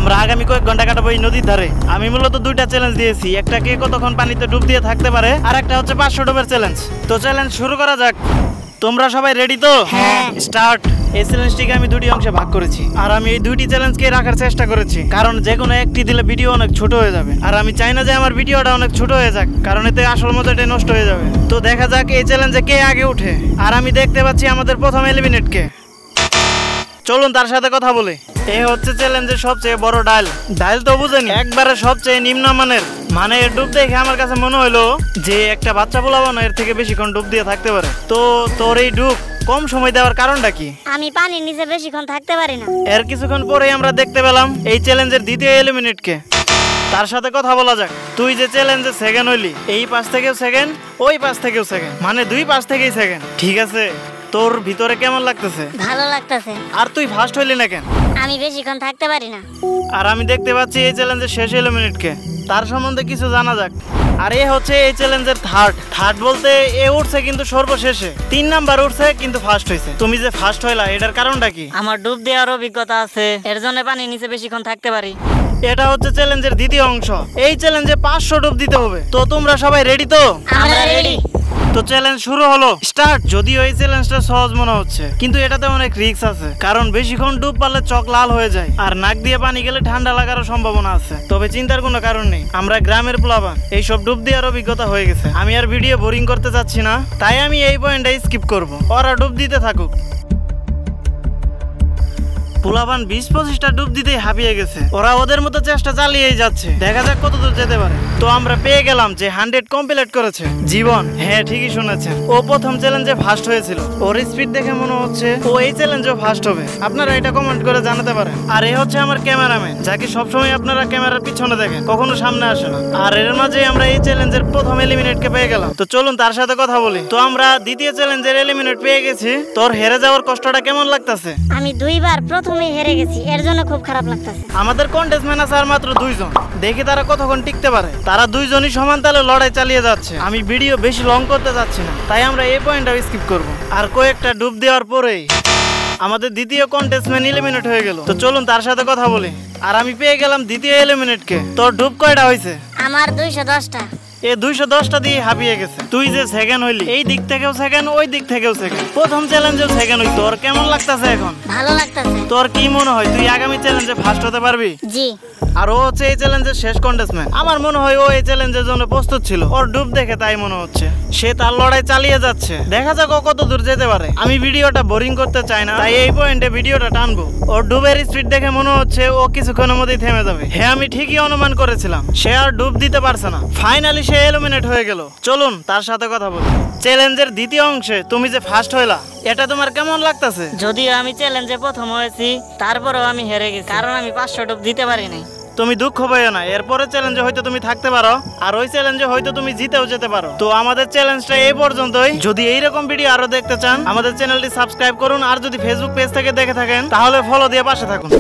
আমরা আগামী কয়েক ঘন্টা কাটাবো এই নদীর ধারে। আমি মূলত দুইটা চ্যালেঞ্জ দিয়েছি, একটা কে কতক্ষণ পানিতে ডুব দিয়ে থাকতে পারে, আর একটা হচ্ছে 500 ডুবের চ্যালেঞ্জ। তো চ্যালেঞ্জ শুরু করা যাক। তোমরা সবাই রেডি তো? হ্যাঁ। স্টার্ট। এই চ্যালেঞ্জটিকে আমি দুটি অংশে ভাগ করেছি, আর আমি এই দুইটি চ্যালেঞ্জকে রাখার চেষ্টা করেছি, কারণ যে কোনো একটি দিলে ভিডিও অনেক ছোট হয়ে যাবে, আর আমি চাই না যে আমার ভিডিওটা অনেক ছোট হয়ে যাক, কারণ এতে আসল মজাটাই নষ্ট হয়ে যাবে। তো দেখা যাক এই চ্যালেঞ্জে কে আগে উঠে। আর আমি দেখতে পাচ্ছি আমাদের প্রথম এলিমিনেটকে। চলুন তার সাথে কথা বলি। এই হচ্ছে চ্যালেঞ্জের সবচেয়ে বড় ডাইল। ডাইল তো বুঝেনি, একবারে সবচেয়ে নিম্নমানের। মানে এর ডুব দেখে আমার কাছে মনে হলো যে একটা বাচ্চা পোলাবানো এর থেকে বেশিক্ষণ ডুব দিয়ে থাকতে পারে। তো তোর এই ডুব কম সময় দেওয়ার কারণটা কি? আমি পানির নিচে বেশিক্ষণ থাকতে পারি না। এর কিছুক্ষণ পরেই আমরা দেখতে পেলাম এই চ্যালেঞ্জের দ্বিতীয় এলিমিনেটকে। তার সাথে কথা বলা যাক। তুই যে চ্যালেঞ্জে সেকেন্ড হইলি, এই পাশ থেকেও সেকেন্ড, ওই পাশ থেকেও সেকেন্ড, মানে দুই পাশ থেকেই সেকেন্ড। ঠিক আছে, তোর ভিতরে কেমন লাগতেছে? ভালো লাগতেছে। আর তুই ফার্স্ট হইলি না কেন? আমি বেশিক্ষণ থাকতে পারি না। আর আমি দেখতে পাচ্ছি এই চ্যালেঞ্জের শেষ এলিমিনেটকে। তার সম্বন্ধে কিছু জানা যাক। আর এ হচ্ছে এই চ্যালেঞ্জের থার্ড বলতে এ উঠছে কিন্তু সর্বশেষে 3 নাম্বার উঠছে কিন্তু ফার্স্ট হয়েছে। তুমি যে ফার্স্ট হইলা এটার কারণটা কি? আমার ডুব দেওয়ার অভিজ্ঞতা আছে, এর জন্য পানির নিচে বেশিক্ষণ থাকতে পারি। এটা হচ্ছে চ্যালেঞ্জের দ্বিতীয় অংশ। এই চ্যালেঞ্জে 500 ডুব দিতে হবে। তো তোমরা সবাই রেডি তো? আমরা রেডি। তো চ্যালেঞ্জ শুরু হলো, স্টার্ট। যদিও এই চ্যালেঞ্জটা সহজ মনে হচ্ছে, কিন্তু এটাতে অনেক রিস্ক আছে, কারণ বেশিক্ষণ ডুব পারলে চোখ লাল হয়ে যায়, আর নাক দিয়ে পানি গেলে ঠান্ডা লাগারও সম্ভাবনা আছে। তবে চিন্তার কোনো কারণ নেই, আমরা গ্রামের পোলাপান, এইসব ডুব দেওয়ার অভিজ্ঞতা হয়ে গেছে। আমি আর ভিডিও বোরিং করতে চাচ্ছি না, তাই আমি এই পয়েন্টটাই স্কিপ করব। ওরা ডুব দিতে থাকুক। পোলাপান 20-25টা ডুব দিতেই হাঁপিয়ে গেছে। ওরা ওদের মতো চেষ্টা চালিয়েই যাচ্ছে, দেখা যাক কত দূর যেতে পারে। তো আমরা পেয়ে গেলাম যে 100 কমপ্লিট করেছে জীবন। হ্যাঁ, ঠিকই শুনেছেন, ও প্রথম চ্যালেঞ্জে ফার্স্ট হয়েছিল। ওর স্পিড দেখে মনে হচ্ছে ও এই চ্যালেঞ্জেও ফার্স্ট হবে। আপনারা এটা কমেন্ট করে জানাতে পারেন। আর এই হচ্ছে আমার ক্যামেরাম্যান, যাকে সবসময় আপনারা ক্যামেরার পিছনে দেখেন, কখনো সামনে আসে না। আর এর মাঝে আমরা এই চ্যালেঞ্জের প্রথম এলিমিনেটকে পেয়ে গেলাম। তো চলুন তার সাথে কথা বলি। তো আমরা দ্বিতীয় চ্যালেঞ্জের এলিমিনেট পেয়ে গেছি। তোর হেরে যাওয়ার কষ্টটা কেমন লাগতেছে? আমি দুইবার প্রথমে হেরে গেছি, এর জন্য খুব খারাপ লাগতেছে। আমাদের কন্টেস্টমেন্ট আছে আর মাত্র 2 জন। দেখি তারা কতক্ষণ টিকতে পারে। তারা 2 জনই সমান তালে লড়াই চালিয়ে যাচ্ছে। আমি ভিডিও বেশি লং করতে যাচ্ছি না, তাই আমরা এই পয়েন্টটা স্কিপ করব। আর কয়েকটা ডুব দেওয়ার পরেই আমাদের দ্বিতীয় কন্টেস্টমেন্ট এলিমিনেট হয়ে গেল। তো চলুন তার সাথে কথা বলি। আর আমি পেয়ে গেলাম দ্বিতীয় এলিমিনেটকে। তোর ডুব কয়টা হয়েছে? আমার 210টা। এই 210টা দিয়ে হাঁপিয়ে গেছে। তুই যে সেকেন্ড হইলি, এই দিক থেকেও সেকেন্ড, ওই দিক থেকেও সেকেন্ড, প্রথম চ্যালেঞ্জেও সেকেন্ড হই। তোর কেমন লাগতেছে এখন? ভালো লাগতেছে। তোর কি মনে হয় তুই আগামী চ্যালেঞ্জে ফার্স্ট হতে পারবি? জি। আর ও হচ্ছে এই চ্যালেঞ্জের শেষ কন্টেস্টমেন্ট। আমার মনে হয় ও এই চ্যালেঞ্জের জন্য প্রস্তুত ছিল। ওর ডুব দেখে তাই মনে হচ্ছে সে তার লড়াই চালিয়ে যাচ্ছে। দেখা যাক ও কত দূর যেতে পারে। আমি ভিডিওটা বোরিং করতে চাই না, তাই এই পয়েন্টে ভিডিওটা টানবো। ওর ডুবের স্পিড দেখে মনে হচ্ছে ও কিছুক্ষণের মধ্যেই থেমে যাবে। হ্যাঁ, আমি ঠিকই অনুমান করেছিলাম, সে আর ডুব দিতে পারছে না। ফাইনালি সে এলিমিনেট হয়ে গেল। চলুন তার সাথে কথা বলি। চ্যালেঞ্জের দ্বিতীয় অংশে তুমি যে ফার্স্ট হইলা, এটা তোমার কেমন লাগতেছে? যদিও আমি চ্যালেঞ্জে প্রথম হয়েছি, তারপরেও আমি হেরে গেছি, কারণ আমি 500 ডুব দিতে পারি নাই। তুমি দুঃখ পাইও না, এরপরে চ্যালেঞ্জে হয়তো তুমি থাকতে পারো, আর ওই চ্যালেঞ্জে হয়তো তুমি জিতেও যেতে পারো। তো আমাদের চ্যালেঞ্জটা এই পর্যন্তই। যদি এইরকম ভিডিও আরো দেখতে চান, আমাদের চ্যানেলটি সাবস্ক্রাইব করুন। আর যদি ফেসবুক পেজ থেকে দেখে থাকেন, তাহলে ফলো দিয়ে পাশে থাকুন।